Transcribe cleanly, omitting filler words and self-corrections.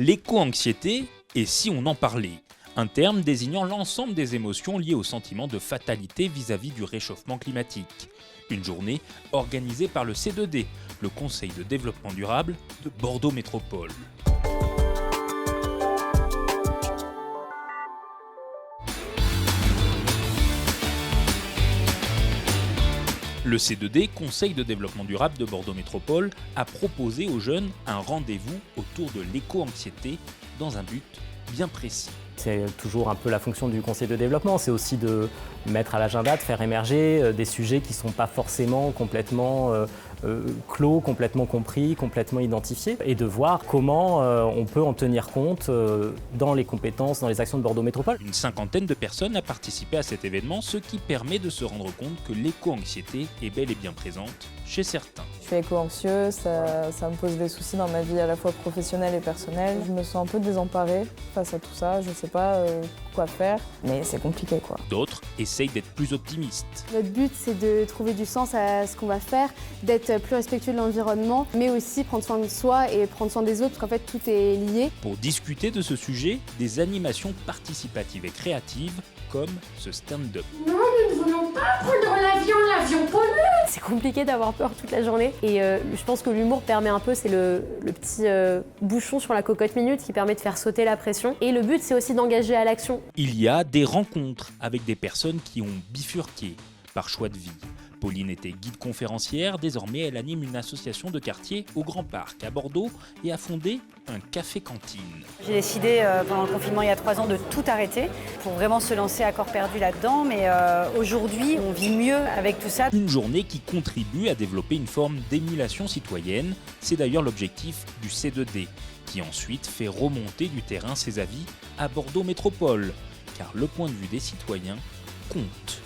L'éco-anxiété, et si on en parlait ? Un terme désignant l'ensemble des émotions liées au sentiment de fatalité vis-à-vis du réchauffement climatique. Une journée organisée par le C2D, le Conseil de développement durable de Bordeaux Métropole. Le C2D, Conseil de développement durable de Bordeaux Métropole, a proposé aux jeunes un rendez-vous autour de l'éco-anxiété dans un but bien précis. C'est toujours un peu la fonction du conseil de développement, c'est aussi de mettre à l'agenda, de faire émerger des sujets qui ne sont pas forcément complètement clos, complètement compris, complètement identifiés, et de voir comment on peut en tenir compte dans les compétences, dans les actions de Bordeaux Métropole. Une cinquantaine de personnes a participé à cet événement, ce qui permet de se rendre compte que l'éco-anxiété est bel et bien présente chez certains. Je suis éco-anxieuse, ça me pose des soucis dans ma vie à la fois professionnelle et personnelle. Je me sens un peu désemparée face à tout ça, je ne sais pas quoi faire, mais c'est compliqué quoi. D'autres essayent d'être plus optimistes. Notre but, c'est de trouver du sens à ce qu'on va faire, d'être plus respectueux de l'environnement, mais aussi prendre soin de soi et prendre soin des autres, parce qu'en fait, tout est lié. Pour discuter de ce sujet, des animations participatives et créatives, comme ce stand-up. Non, nous ne voulons pas prendre l'avion pollue. C'est compliqué d'avoir peur toute la journée, et je pense que l'humour permet un peu, c'est le petit bouchon sur la cocotte minute qui permet de faire sauter la pression. Et le but, c'est aussi d'engager à l'action. Il y a des rencontres avec des personnes qui ont bifurqué par choix de vie. Pauline était guide conférencière, désormais elle anime une association de quartier au Grand Parc à Bordeaux et a fondé un café-cantine. J'ai décidé pendant le confinement il y a 3 ans de tout arrêter pour vraiment se lancer à corps perdu là-dedans, mais aujourd'hui on vit mieux avec tout ça. Une journée qui contribue à développer une forme d'émulation citoyenne, c'est d'ailleurs l'objectif du C2D, qui ensuite fait remonter du terrain ses avis à Bordeaux Métropole, car le point de vue des citoyens compte.